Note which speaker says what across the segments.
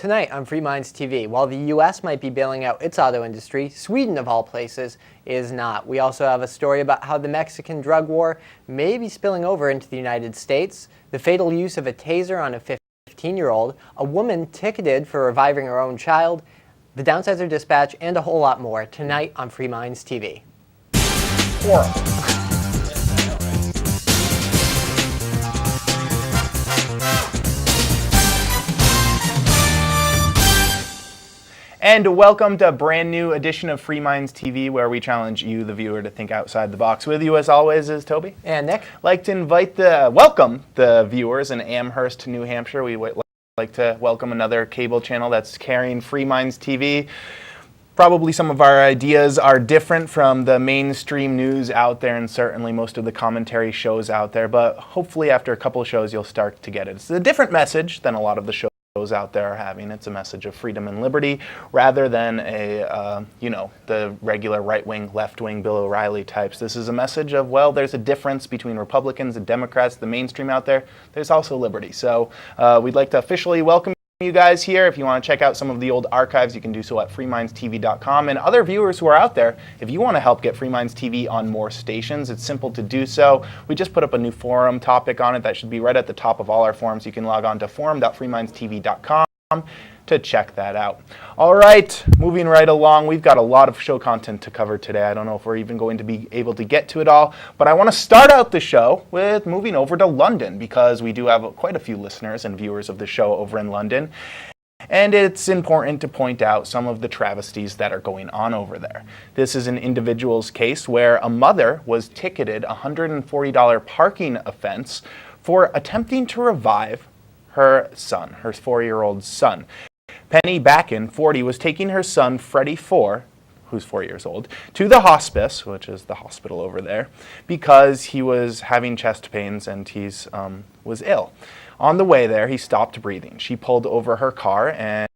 Speaker 1: Tonight on Free Minds TV, while the U.S. might be bailing out its auto industry, Sweden, of all places, is not. We also have a story about how the Mexican drug war may be spilling over into the United States, the fatal use of a taser on a 15-year-old, a woman ticketed for reviving her own child, the Downsizer Dispatch, and a whole lot more tonight on Free Minds TV.
Speaker 2: And welcome to a brand new edition of Free Minds TV, where we challenge you, the viewer, to think outside the box. With you, as always, is Toby.
Speaker 1: And Nick.
Speaker 2: Like to welcome the viewers in Amherst, New Hampshire. We would like to welcome another cable channel that's carrying Free Minds TV. Probably some of our ideas are different from the mainstream news out there, and certainly most of the commentary shows out there, but hopefully after a couple of shows you'll start to get it. It's a different message than a lot of the shows out there are having. It's a message of freedom and liberty rather than the regular right-wing, left-wing Bill O'Reilly types. This is a message of, well, there's a difference between Republicans and Democrats, the mainstream out there. There's also liberty. So we'd like to officially welcome you guys here. If you want to check out some of the old archives, you can do so at freemindstv.com. And other viewers who are out there, if you want to help get Free Minds TV on more stations, it's simple to do so. We just put up a new forum topic on it that should be right at the top of all our forums. You can log on to forum.freemindstv.com to check that out. All right, moving right along, we've got a lot of show content to cover today. I don't know if we're even going to be able to get to it all, but I want to start out the show with moving over to London, because we do have quite a few listeners and viewers of the show over in London. And it's important to point out some of the travesties that are going on over there. This is an individual's case where a mother was ticketed a $140 parking offense for attempting to revive her son, her 4-year-old son. Penny Backen, 40, was taking her son, Freddie 4, who's 4 years old, to the hospice, which is the hospital over there, because he was having chest pains and he was ill. On the way there, he stopped breathing. She pulled over her car and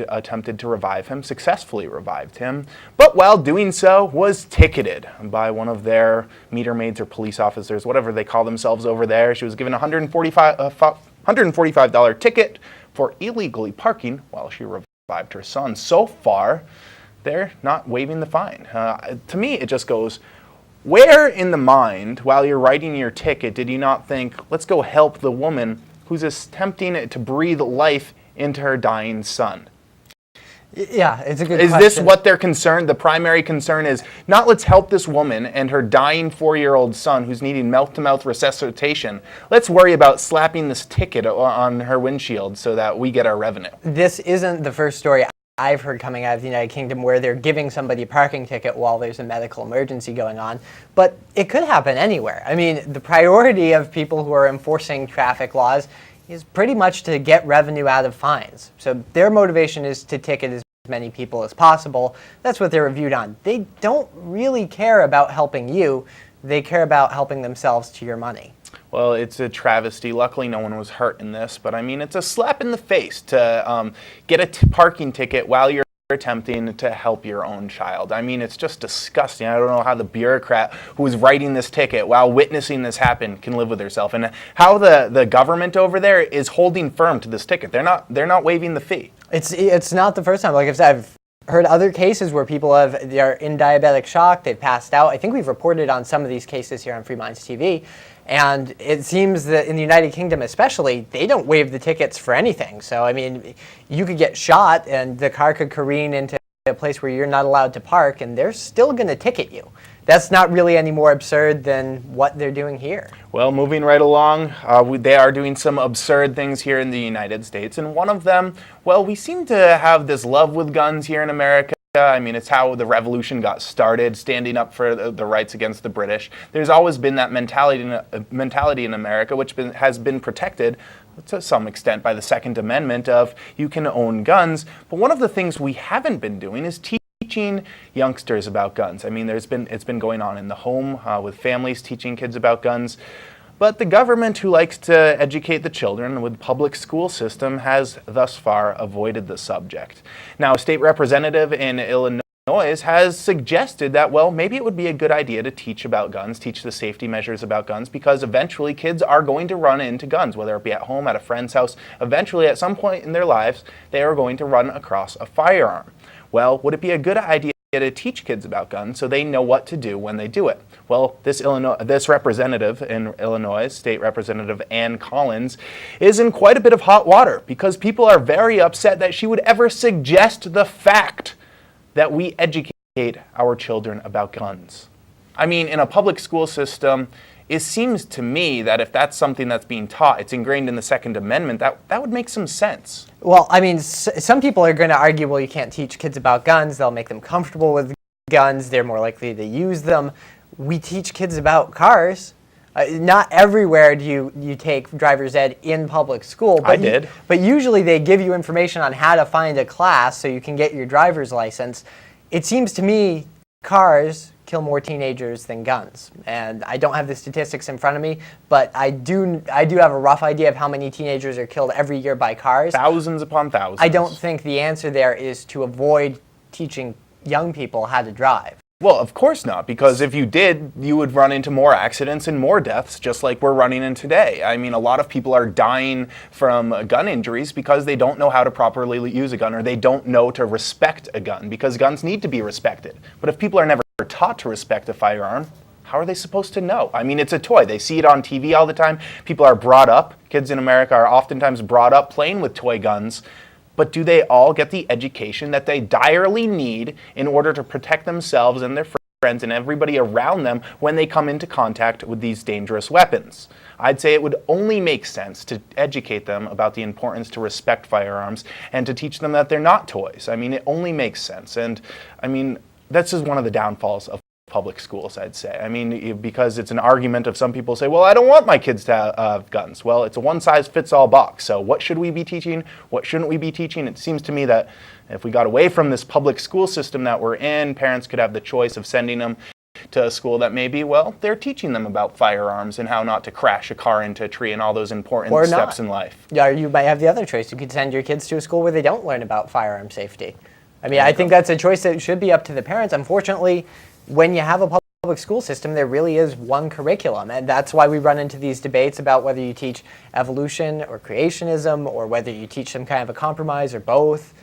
Speaker 2: attempted to revive him, successfully revived him, but while doing so was ticketed by one of their meter maids or police officers, whatever they call themselves over there. She was given a $145 ticket for illegally parking while she revived her son. So far, they're not waiving the fine. To me, it just goes, where in the mind, while you're writing your ticket, did you not think, let's go help the woman who's attempting to breathe life into her dying son?
Speaker 1: Yeah, it's a good question.
Speaker 2: Is this what their concern, the primary concern is? Not let's help this woman and her dying 4-year-old son who's needing mouth-to-mouth resuscitation. Let's worry about slapping this ticket on her windshield so that we get our revenue. This
Speaker 1: isn't the first story I've heard coming out of the United Kingdom where they're giving somebody a parking ticket while there's a medical emergency going on. But it could happen anywhere. I mean, the priority of people who are enforcing traffic laws is pretty much to get revenue out of fines. So their motivation is to ticket as many people as possible. That's what they're reviewed on. They don't really care about helping you. They care about helping themselves to your money.
Speaker 2: Well, it's a travesty. Luckily, no one was hurt in this, but I mean, it's a slap in the face to get a parking ticket while you're attempting to help your own child. I mean, it's just disgusting. I don't know how the bureaucrat who was writing this ticket while witnessing this happen can live with herself, and how the government over there is holding firm to this ticket. They're not waiving the fee.
Speaker 1: It's not the first time. Like I've said, I've heard other cases where people they're in diabetic shock, they've passed out. I think we've reported on some of these cases here on Free Minds TV. And it seems that in the United Kingdom especially, they don't waive the tickets for anything. So, I mean, you could get shot and the car could careen into a place where you're not allowed to park, and they're still going to ticket you. That's not really any more absurd than what they're doing here.
Speaker 2: Well, moving right along, they are doing some absurd things here in the United States. And one of them, well, we seem to have this love with guns here in America. I mean, it's how the revolution got started, standing up for the rights against the British. There's always been that mentality in America, which has been protected to some extent by the Second Amendment of you can own guns. But one of the things we haven't been doing is teaching youngsters about guns. I mean, it's been going on in the home with families teaching kids about guns. But the government, who likes to educate the children with the public school system, has thus far avoided the subject. Now, a state representative in Illinois has suggested that, well, maybe it would be a good idea to teach about guns, teach the safety measures about guns, because eventually kids are going to run into guns, whether it be at home, at a friend's house. Eventually, at some point in their lives, they are going to run across a firearm. Well, would it be a good idea to teach kids about guns so they know what to do when they do it? Well, this representative in Illinois, State Representative Ann Collins, is in quite a bit of hot water because people are very upset that she would ever suggest the fact that we educate our children about guns. I mean, in a public school system, it seems to me that if that's something that's being taught, it's ingrained in the Second Amendment, that would make some sense.
Speaker 1: Well, I mean, some people are going to argue, well, you can't teach kids about guns. They'll make them comfortable with guns. They're more likely to use them. We teach kids about cars. Not everywhere do you take driver's ed in public school. But
Speaker 2: I did.
Speaker 1: But usually they give you information on how to find a class so you can get your driver's license. It seems to me cars kill more teenagers than guns. And I don't have the statistics in front of me, but I do have a rough idea of how many teenagers are killed every year by cars.
Speaker 2: Thousands upon thousands.
Speaker 1: I don't think the answer there is to avoid teaching young people how to drive.
Speaker 2: Well, of course not, because if you did, you would run into more accidents and more deaths, just like we're running in today. I mean, a lot of people are dying from gun injuries because they don't know how to properly use a gun, or they don't know to respect a gun, because guns need to be respected. But if people are never taught to respect a firearm, how are they supposed to know? I mean, it's a toy. They see it on TV all the time. People are brought up, kids in America are oftentimes brought up playing with toy guns. But do they all get the education that they direly need in order to protect themselves and their friends and everybody around them when they come into contact with these dangerous weapons? I'd say it would only make sense to educate them about the importance to respect firearms and to teach them that they're not toys. I mean, it only makes sense. And I mean, this is one of the downfalls of public schools, I'd say. I mean, because it's an argument of some people say, well, I don't want my kids to have guns. Well, it's a one-size-fits-all box. So what should we be teaching? What shouldn't we be teaching? It seems to me that if we got away from this public school system that we're in, parents could have the choice of sending them to a school that maybe, well, they're teaching them about firearms and how not to crash a car into a tree and all those important steps in life.
Speaker 1: Yeah, you might have the other choice. You could send your kids to a school where they don't learn about firearm safety. I mean, I think that's a choice that should be up to the parents. Unfortunately, when you have a public school system, there really is one curriculum, and that's why we run into these debates about whether you teach evolution or creationism or whether you teach some kind of a compromise or both.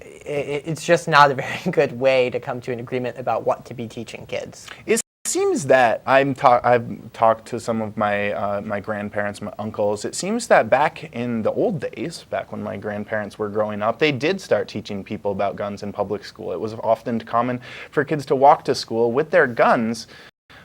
Speaker 1: It's just not a very good way to come to an agreement about what to be teaching kids. It
Speaker 2: seems that I've talked to some of my grandparents, my uncles. It seems that back in the old days, back when my grandparents were growing up, they did start teaching people about guns in public school. It was often common for kids to walk to school with their guns,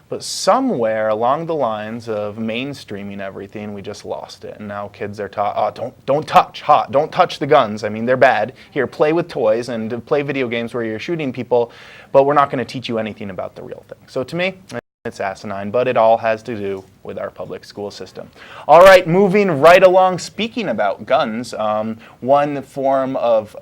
Speaker 2: but somewhere along the lines of mainstreaming everything, we just lost it. And now kids are taught, oh, don't touch the guns. I mean, they're bad. Here, play with toys and play video games where you're shooting people, but we're not going to teach you anything about the real thing. So to me, it's asinine, but it all has to do with our public school system. All right, moving right along, speaking about guns, one form of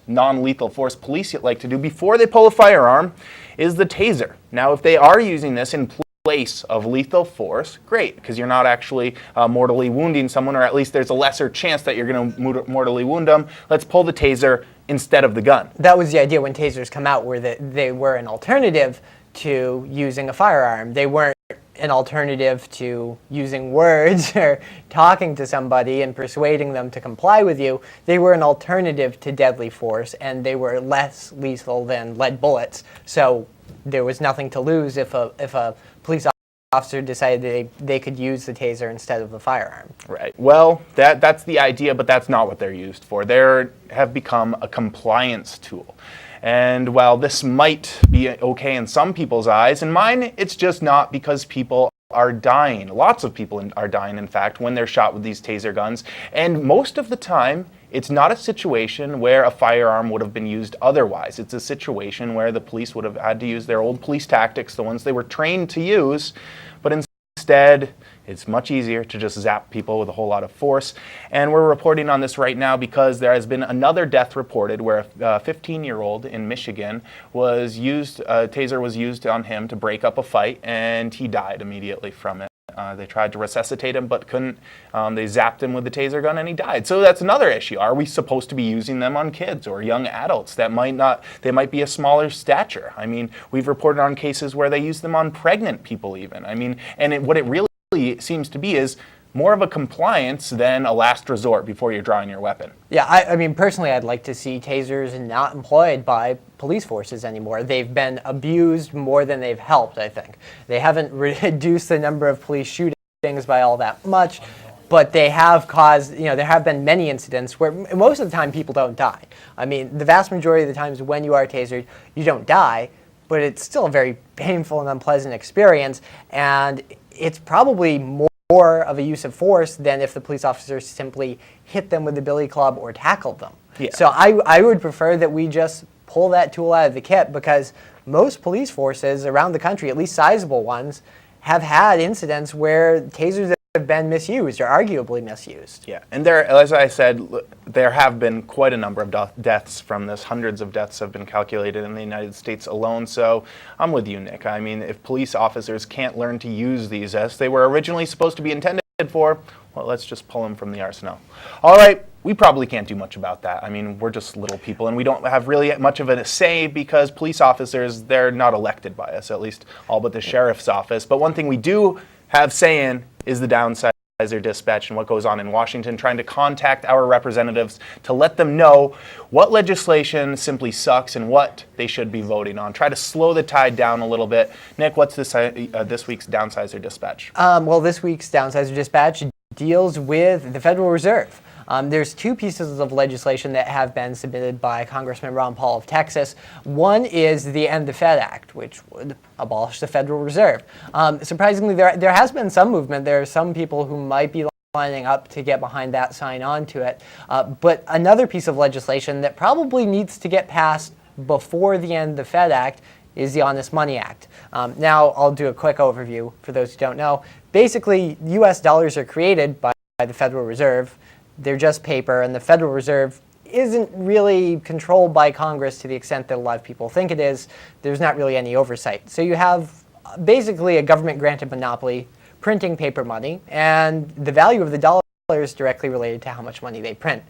Speaker 2: non-lethal force police like to do before they pull a firearm is the taser. Now, if they are using this in place of lethal force, great, because you're not actually mortally wounding someone, or at least there's a lesser chance that you're going to mortally wound them. Let's pull the taser instead of the gun.
Speaker 1: That was the idea when tasers come out, where they were an alternative to using a firearm. They weren't an alternative to using words or talking to somebody and persuading them to comply with you. They were an alternative to deadly force, and they were less lethal than lead bullets. So there was nothing to lose if a police officer decided they could use the taser instead of the firearm.
Speaker 2: Right. Well, that's the idea, but that's not what they're used for. They have become a compliance tool. And while this might be okay in some people's eyes, in mine, it's just not, because people are dying. Lots of people are dying, in fact, when they're shot with these taser guns. And most of the time, it's not a situation where a firearm would have been used otherwise. It's a situation where the police would have had to use their old police tactics, the ones they were trained to use, but instead, it's much easier to just zap people with a whole lot of force. And we're reporting on this right now because there has been another death reported where a 15-year-old in Michigan a taser was used on him to break up a fight, and he died immediately from it. They tried to resuscitate him, but couldn't. They zapped him with the taser gun, and he died. So that's another issue. Are we supposed to be using them on kids or young adults that might not? They might be a smaller stature. I mean, we've reported on cases where they use them on pregnant people, even. I mean, and what it really seems to be is more of a compliance than a last resort before you're drawing your weapon.
Speaker 1: Yeah, I mean, personally, I'd like to see tasers not employed by police forces anymore. They've been abused more than they've helped, I think. They haven't reduced the number of police shootings by all that much, but they have caused, there have been many incidents where most of the time people don't die. I mean, the vast majority of the times when you are tasered, you don't die, but it's still a very painful and unpleasant experience, and it's probably more of a use of force than if the police officers simply hit them with the billy club or tackled them.
Speaker 2: Yeah.
Speaker 1: So I would prefer that we just pull that tool out of the kit, because most police forces around the country, at least sizable ones, have had incidents where tasers have been misused or arguably misused.
Speaker 2: Yeah, and there, as I said, there have been quite a number of deaths from this. Hundreds of deaths have been calculated in the United States alone. So I'm with you, Nick. I mean, if police officers can't learn to use these as they were originally supposed to be intended for, well, let's just pull them from the arsenal. All right, we probably can't do much about that. I mean, we're just little people, and we don't have really much of a say because police officers, they're not elected by us, at least all but the sheriff's office. But one thing we do have say in is the Downsizer Dispatch and what goes on in Washington, trying to contact our representatives to let them know what legislation simply sucks and what they should be voting on. Try to slow the tide down a little bit. Nick, what's this week's Downsizer Dispatch?
Speaker 1: Well, this week's Downsizer Dispatch deals with the Federal Reserve. There's two pieces of legislation that have been submitted by Congressman Ron Paul of Texas. One is the End the Fed Act, which would abolish the Federal Reserve. Surprisingly, there has been some movement. There are some people who might be lining up to get behind that, sign on to it. But another piece of legislation that probably needs to get passed before the End the Fed Act is the Honest Money Act. Now, I'll do a quick overview for those who don't know. Basically, U.S. dollars are created by the Federal Reserve. They're just paper, and the Federal Reserve isn't really controlled by Congress to the extent that a lot of people think it is. There's not really any oversight. So you have basically a government-granted monopoly printing paper money, and the value of the dollar is directly related to how much money they print.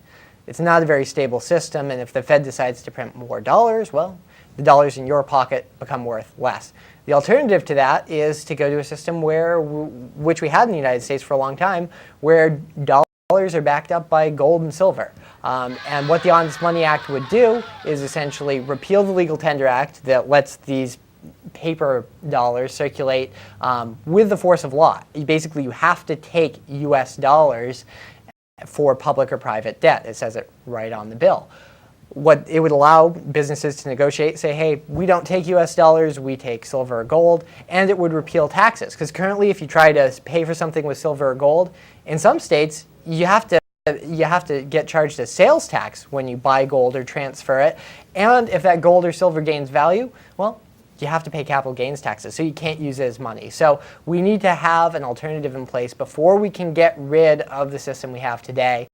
Speaker 1: It's not a very stable system, and if the Fed decides to print more dollars, well, the dollars in your pocket become worth less. The alternative to that is to go to a system which we had in the United States for a long time, where dollars are backed up by gold and silver. And what the Honest Money Act would do is essentially repeal the Legal Tender Act that lets these paper dollars circulate with the force of law. Basically, you have to take U.S. dollars for public or private debt. It says it right on the bill. What it would allow businesses to negotiate, say, hey, we don't take U.S. dollars, we take silver or gold, and it would repeal taxes. Because currently, if you try to pay for something with silver or gold, in some states, you have to get charged a sales tax when you buy gold or transfer it. And if that gold or silver gains value, well, you have to pay capital gains taxes, so you can't use it as money. So we need to have an alternative in place before we can get rid of the system we have today.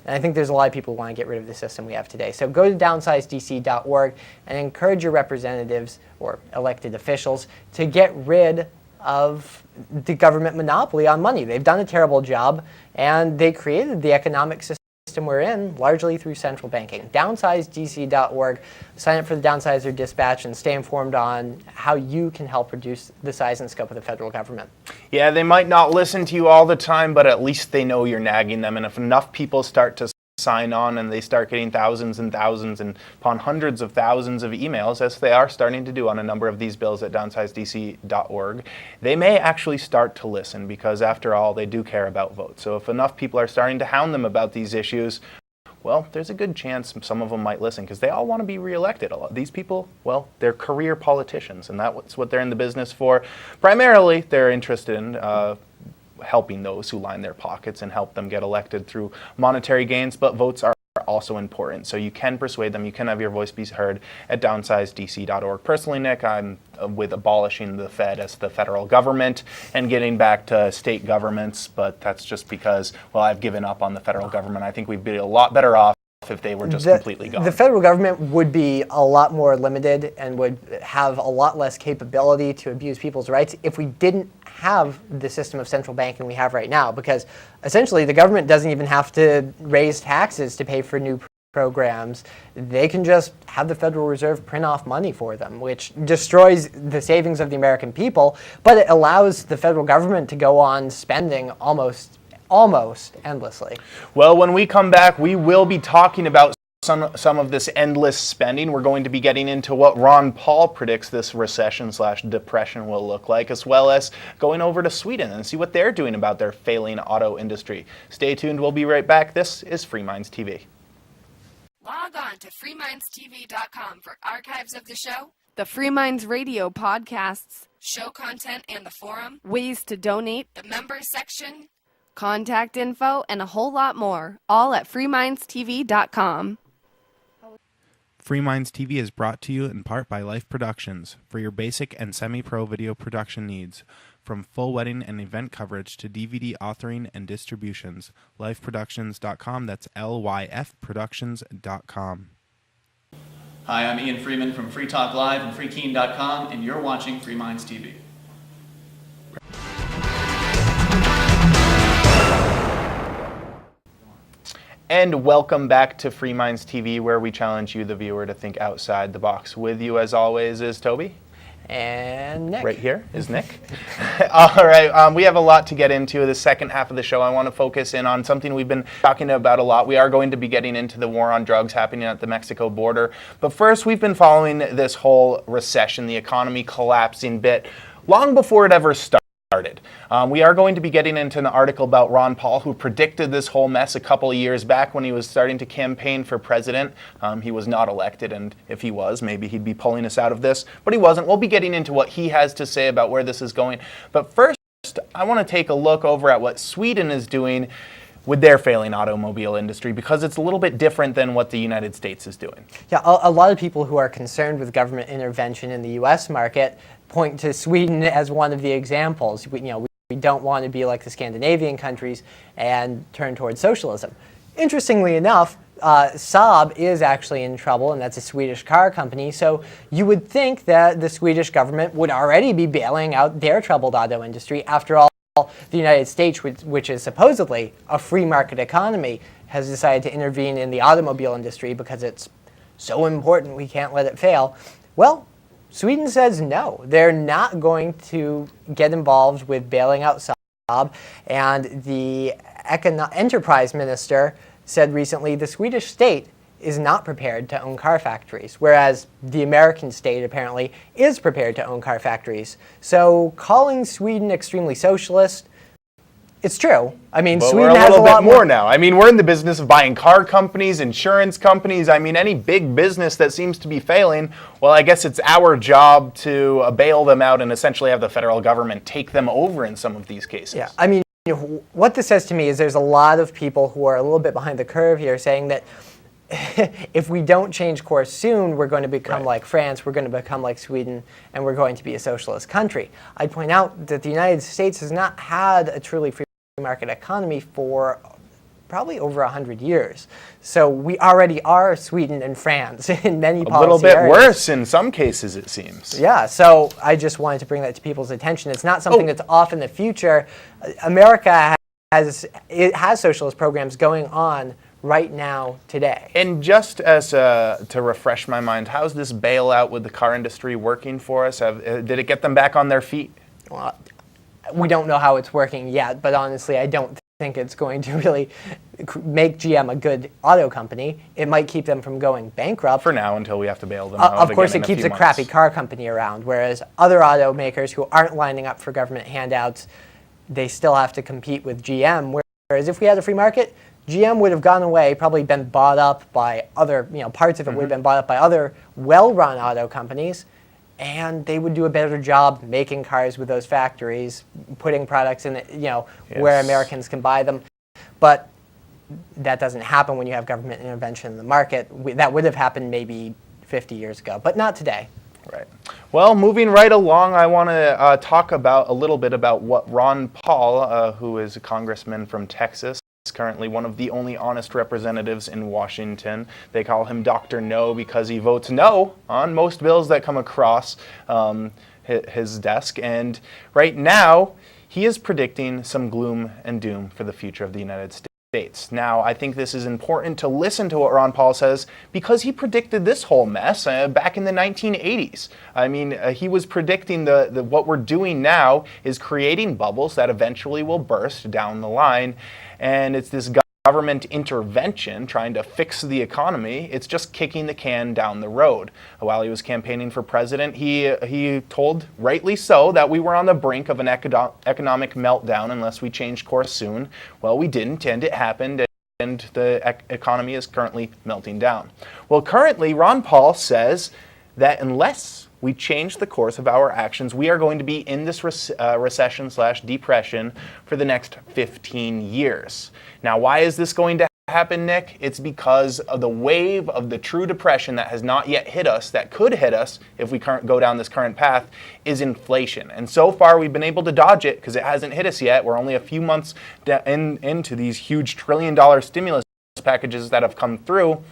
Speaker 1: And I think there's a lot of people who want to get rid of the system we have today. So go to downsizedc.org and encourage your representatives or elected officials to get rid of the government monopoly on money. They've done a terrible job, and they created the economic system we're in largely through central banking. Downsizedc.org. Sign up for the Downsizer Dispatch and stay informed on how you can help reduce the size and scope of the federal government.
Speaker 2: Yeah, they might not listen to you all the time, but at least they know you're nagging them. And if enough people start to sign on and they start getting thousands and thousands and upon hundreds of thousands of emails, as they are starting to do on a number of these bills at downsizedc.org, they may actually start to listen, because after all, they do care about votes. So if enough people are starting to hound them about these issues, well, there's a good chance some of them might listen, because they all want to be reelected. A lot of these people, well, they're career politicians, and that's what they're in the business for. Primarily, they're interested in helping those who line their pockets and help them get elected through monetary gains, but votes are also important. So you can persuade them, you can have your voice be heard at downsizedc.org. Personally, Nick, I'm with abolishing the Fed as the federal government and getting back to state governments, but that's just because, well, I've given up on the federal government. I think we'd be a lot better off off if they were just completely gone.
Speaker 1: The federal government would be a lot more limited and would have a lot less capability to abuse people's rights if we didn't have the system of central banking we have right now, because essentially the government doesn't even have to raise taxes to pay for new programs. They can just have the Federal Reserve print off money for them, which destroys the savings of the American people, but it allows the federal government to go on spending almost endlessly.
Speaker 2: Well, when we come back, we will be talking about some of this endless spending. We're going to be getting into what Ron Paul predicts this recession/depression will look like, as well as going over to Sweden and see what they're doing about their failing auto industry. Stay tuned. We'll be right back. This is Free Minds TV.
Speaker 3: Log on to freemindstv.com for archives of the show, the Free Minds Radio podcasts, show content and the forum, ways to donate, the members section, contact info, and a whole lot more, all at freemindstv.com.
Speaker 4: Free Minds TV is brought to you in part by Life Productions for your basic and semi-pro video production needs. From full wedding and event coverage to DVD authoring and distributions, lifeproductions.com. That's lyfproductions.com.
Speaker 5: Hi, I'm Ian Freeman from Free Talk Live and freekeen.com, and you're watching Free Minds TV.
Speaker 2: And welcome back to Free Minds TV, where we challenge you, the viewer, to think outside the box. With you, as always, is Toby.
Speaker 1: And Nick.
Speaker 2: Right here is Nick. All right, we have a lot to get into. The second half of the show, I want to focus in on something we've been talking about a lot. We are going to be getting into the war on drugs happening at the Mexico border. But first, we've been following this whole recession, the economy collapsing bit, long before it ever started. We are going to be getting into an article about Ron Paul, who predicted this whole mess a couple of years back when he was starting to campaign for president. He was not elected, and if he was, maybe he'd be pulling us out of this, but he wasn't. We'll be getting into what he has to say about where this is going. But first, I want to take a look over at what Sweden is doing with their failing automobile industry, because it's a little bit different than what the United States is doing.
Speaker 1: Yeah, a lot of people who are concerned with government intervention in the U.S. market point to Sweden as one of the examples. We don't want to be like the Scandinavian countries and turn towards socialism. Interestingly enough, Saab is actually in trouble, and that's a Swedish car company. So you would think that the Swedish government would already be bailing out their troubled auto industry. After all, the United States, which is supposedly a free market economy, has decided to intervene in the automobile industry because it's so important we can't let it fail. Well, Sweden says no. They're not going to get involved with bailing out Saab. And the enterprise minister said recently the Swedish state is not prepared to own car factories, whereas the American state apparently is prepared to own car factories. So calling Sweden extremely socialist, it's true. I mean,
Speaker 2: But
Speaker 1: Sweden
Speaker 2: we're
Speaker 1: has
Speaker 2: a
Speaker 1: a
Speaker 2: little
Speaker 1: lot
Speaker 2: bit more now. I mean, we're in the business of buying car companies, insurance companies. I mean, any big business that seems to be failing, well, I guess it's our job to bail them out and essentially have the federal government take them over in some of these cases.
Speaker 1: Yeah, I mean, what this says to me is there's a lot of people who are a little bit behind the curve here saying that if we don't change course soon, we're going to become like France, we're going to become like Sweden, and we're going to be a socialist country. I'd point out that the United States has not had a truly free market economy for probably over 100 years. So we already are Sweden and France in many policy
Speaker 2: A little bit
Speaker 1: areas.
Speaker 2: worse in some cases, it seems.
Speaker 1: Yeah, so I just wanted to bring that to people's attention. It's not something that's off in the future. America has socialist programs going on right now, today.
Speaker 2: And just as to refresh my mind, how's this bailout with the car industry working for us? Did it get them back on their feet?
Speaker 1: Well, we don't know how it's working yet, but honestly, I don't think it's going to really make GM a good auto company. It might keep them from going bankrupt.
Speaker 2: For now, until we have to bail them out.
Speaker 1: Of course,
Speaker 2: again
Speaker 1: it
Speaker 2: in
Speaker 1: keeps
Speaker 2: few
Speaker 1: a crappy
Speaker 2: months.
Speaker 1: car company around, whereas other automakers who aren't lining up for government handouts, they still have to compete with GM. Whereas if we had a free market, GM would have gone away, probably been bought up by other, parts of it would have been bought up by other well-run auto companies, and they would do a better job making cars with those factories, putting products in, where Americans can buy them. But that doesn't happen when you have government intervention in the market. That would have happened maybe 50 years ago, but not today.
Speaker 2: Right. Well, moving right along, I want to talk about a little bit about what Ron Paul, who is a congressman from Texas, currently one of the only honest representatives in Washington. They call him Dr. No because he votes no on most bills that come across his desk. And right now, he is predicting some gloom and doom for the future of the United States. Now, I think this is important to listen to what Ron Paul says because he predicted this whole mess back in the 1980s. I mean, he was predicting what we're doing now is creating bubbles that eventually will burst down the line. And it's this government intervention trying to fix the economy. It's just kicking the can down the road. While he was campaigning for president, he told, rightly so, that we were on the brink of an economic meltdown unless we changed course soon. Well, we didn't, and it happened, and the economy is currently melting down. Well, currently, Ron Paul says that unless we change the course of our actions, we are going to be in this recession/depression for the next 15 years. Now, why is this going to happen, Nick? It's because of the wave of the true depression that has not yet hit us, that could hit us if we go down this current path, is inflation. And so far, we've been able to dodge it because it hasn't hit us yet. We're only a few months into these huge trillion-dollar stimulus packages that have come through.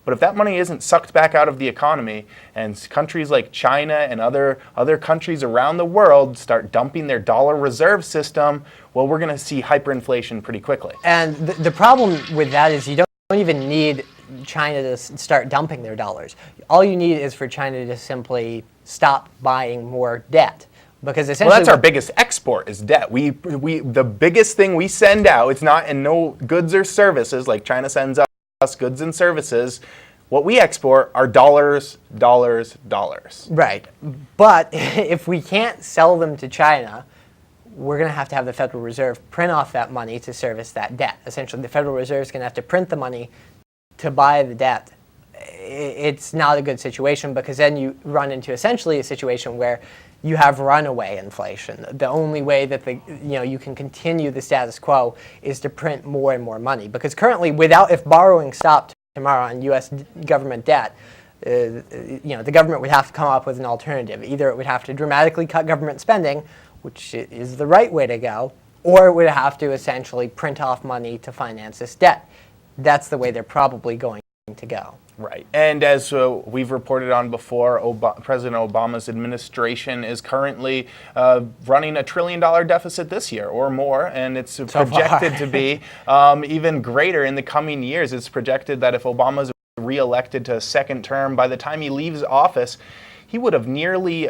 Speaker 2: But if that money isn't sucked back out of the economy and countries like China and other countries around the world start dumping their dollar reserve system, well, we're going to see hyperinflation pretty quickly.
Speaker 1: And the problem with that is you don't even need China to start dumping their dollars. All you need is for China to simply stop buying more debt. Because essentially,
Speaker 2: well, that's our biggest export is debt. We the biggest thing we send out, it's not in no goods or services like China sends out us goods and services. What we export are dollars.
Speaker 1: Right. But if we can't sell them to China, we're going to have the Federal Reserve print off that money to service that debt. Essentially, the Federal Reserve is going to have to print the money to buy the debt. It's not a good situation because then you run into essentially a situation where you have runaway inflation. The only way that you can continue the status quo is to print more and more money. Because currently, if borrowing stopped tomorrow on U.S. government debt, the government would have to come up with an alternative. Either it would have to dramatically cut government spending, which is the right way to go, or it would have to essentially print off money to finance this debt. That's the way they're probably going to go.
Speaker 2: Right. And as we've reported on before, President Obama's administration is currently running $1 trillion deficit this year or more, and it's projected to be even greater in the coming years. It's projected that if Obama's reelected to a second term, by the time he leaves office, he would have put nearly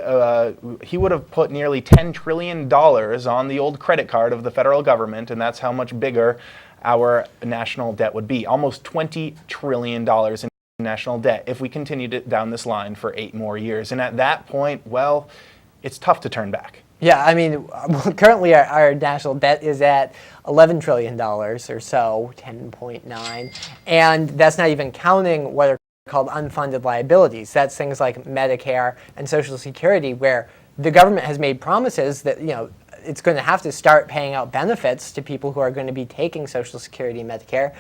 Speaker 2: $10 trillion on the old credit card of the federal government, and that's how much bigger our national debt would be. Almost $20 trillion in national debt if we continued it down this line for 8 more years. And at that point, well, it's tough to turn back.
Speaker 1: Yeah, I mean, currently our national debt is at $11 trillion or so, 10.9, and that's not even counting what are called unfunded liabilities. That's things like Medicare and Social Security, where the government has made promises that, it's going to have to start paying out benefits to people who are going to be taking Social Security and Medicare,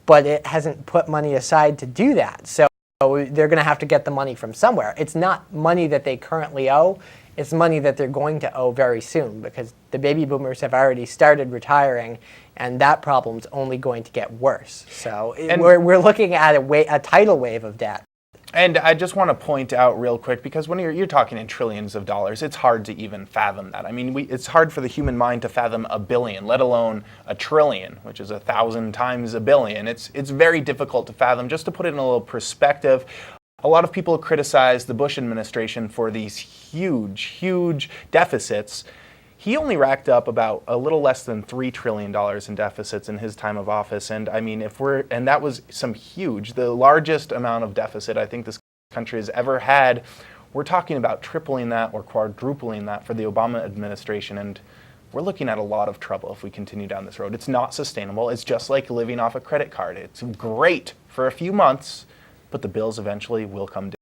Speaker 1: but it hasn't put money aside to do that. So they're going to have to get the money from somewhere. It's not money that they currently owe. It's money that they're going to owe very soon because the baby boomers have already started retiring, and that problem's only going to get worse. So we're looking at a tidal wave of debt.
Speaker 2: And I just want to point out real quick, because when you're talking in trillions of dollars, it's hard to even fathom that. I mean, it's hard for the human mind to fathom a billion, let alone a trillion, which is 1,000 times a billion. It's very difficult to fathom. Just to put it in a little perspective, a lot of people criticize the Bush administration for these huge deficits. He only racked up about a little less than $3 trillion in deficits in his time of office. And I mean, and that was the largest amount of deficit I think this country has ever had. We're talking about tripling that or quadrupling that for the Obama administration. And we're looking at a lot of trouble if we continue down this road. It's not sustainable. It's just like living off a credit card. It's great for a few months, but the bills eventually will come due.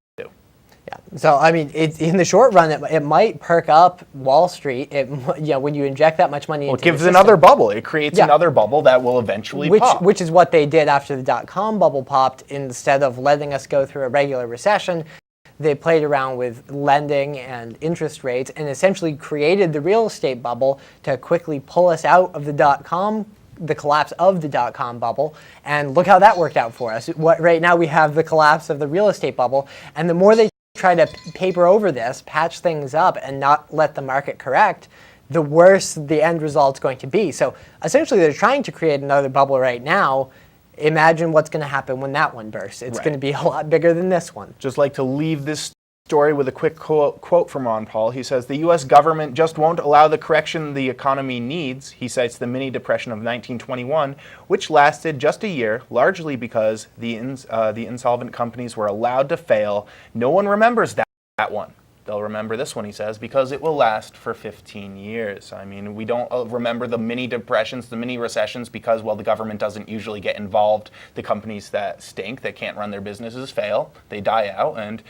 Speaker 1: Yeah. So I mean, in the short run, it might perk up Wall Street. When you inject that much money into
Speaker 2: it gives
Speaker 1: the system,
Speaker 2: another bubble. It creates another bubble that will eventually pop.
Speaker 1: Which is what they did after the dot-com bubble popped. Instead of letting us go through a regular recession, they played around with lending and interest rates and essentially created the real estate bubble to quickly pull us out of the dot-com the collapse of the dot-com bubble, and look how that worked out for us. Right now we have the collapse of the real estate bubble, and the more they try to paper over this, patch things up, and not let the market correct, the worse the end result's going to be. So essentially they're trying to create another bubble right now. Imagine what's going to happen when that one bursts. It's going to be a lot bigger than this one.
Speaker 2: Just like to leave this story with a quick quote from Ron Paul. He says, "The U.S. government just won't allow the correction the economy needs." He cites the mini depression of 1921, which lasted just a year, largely because the insolvent companies were allowed to fail. No one remembers that one. They'll remember this one, he says, because it will last for 15 years. I mean, we don't remember the mini depressions, the mini recessions, because, well, the government doesn't usually get involved. The companies that stink, that can't run their businesses, fail. They die out, and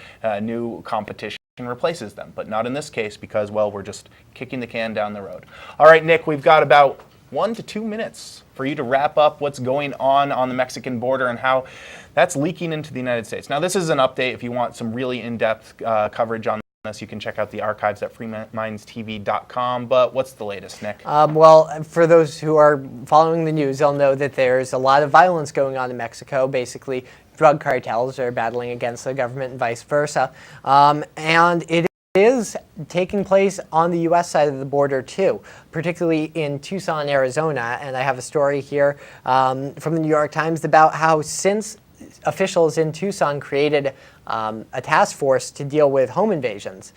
Speaker 2: new competition replaces them. But not in this case, because, well, we're just kicking the can down the road. All right, Nick, we've got about 1 to 2 minutes for you to wrap up what's going on the Mexican border and how that's leaking into the United States. Now, this is an update. If you want some really in-depth coverage on this, you can check out the archives at freemindstv.com. But what's the latest, Nick?
Speaker 1: Well, for those who are following the news, they'll know that there's a lot of violence going on in Mexico. Basically, drug cartels are battling against the government and vice versa. And it is taking place on the U.S. side of the border too, particularly in Tucson, Arizona. And I have a story here from the New York Times about how since officials in Tucson created a task force to deal with home invasions,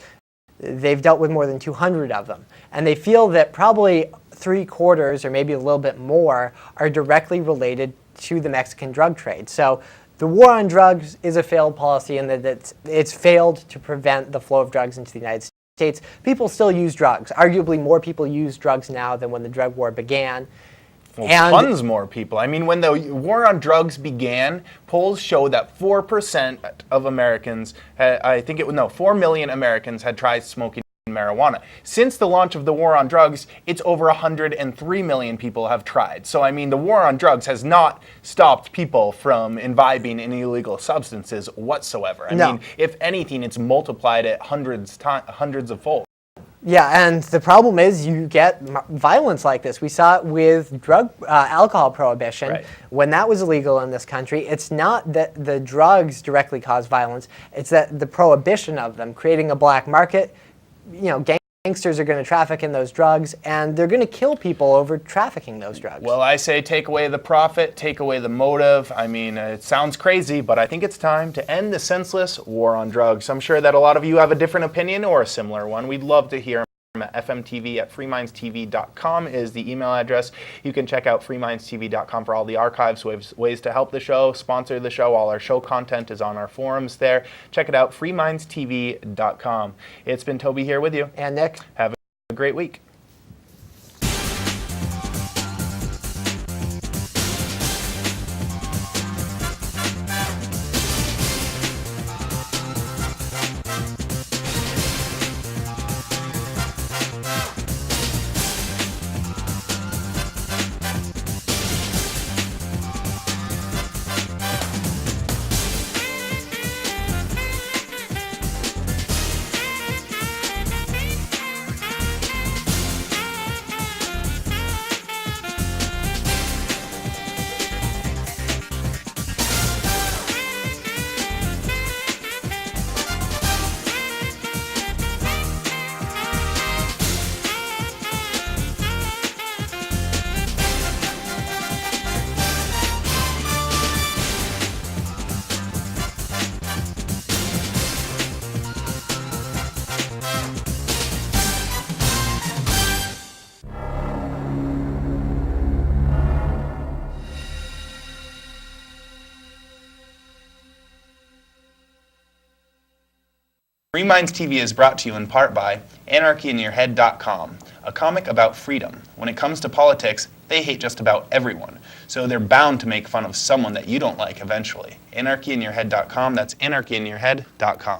Speaker 1: they've dealt with more than 200 of them. And they feel that probably 3/4 or maybe a little bit more are directly related to the Mexican drug trade. So the war on drugs is a failed policy in that it's failed to prevent the flow of drugs into the United States. People still use drugs. Arguably more people use drugs now than when the drug war began.
Speaker 2: Well, tons more people. I mean, when the war on drugs began, polls show that 4% of Americans, 4 million Americans had tried smoking marijuana. Since the launch of the war on drugs, it's over 103 million people have tried. So, I mean, the war on drugs has not stopped people from imbibing in illegal substances whatsoever. I mean, if anything, it's multiplied at hundreds of fold.
Speaker 1: Yeah, and the problem is you get violence like this. We saw it with alcohol prohibition.
Speaker 2: Right.
Speaker 1: When that was illegal in this country, it's not that the drugs directly cause violence, it's that the prohibition of them, creating a black market, gangsters are going to traffic in those drugs, and they're going to kill people over trafficking those drugs.
Speaker 2: Well, I say take away the profit, take away the motive. I mean, it sounds crazy, but I think it's time to end the senseless war on drugs. I'm sure that a lot of you have a different opinion or a similar one. We'd love to hear. fmtv@freemindstv.com is the email address. You can check out freemindstv.com for all the archives, ways to help the show, sponsor the show. All our show content is on our forums there. Check it out, freemindstv.com. It's been Toby here with you.
Speaker 1: And Nick.
Speaker 2: Have a great week. Free Minds TV is brought to you in part by anarchyinyourhead.com, a comic about freedom. When it comes to politics, they hate just about everyone, so they're bound to make fun of someone that you don't like eventually. Anarchyinyourhead.com, that's anarchyinyourhead.com.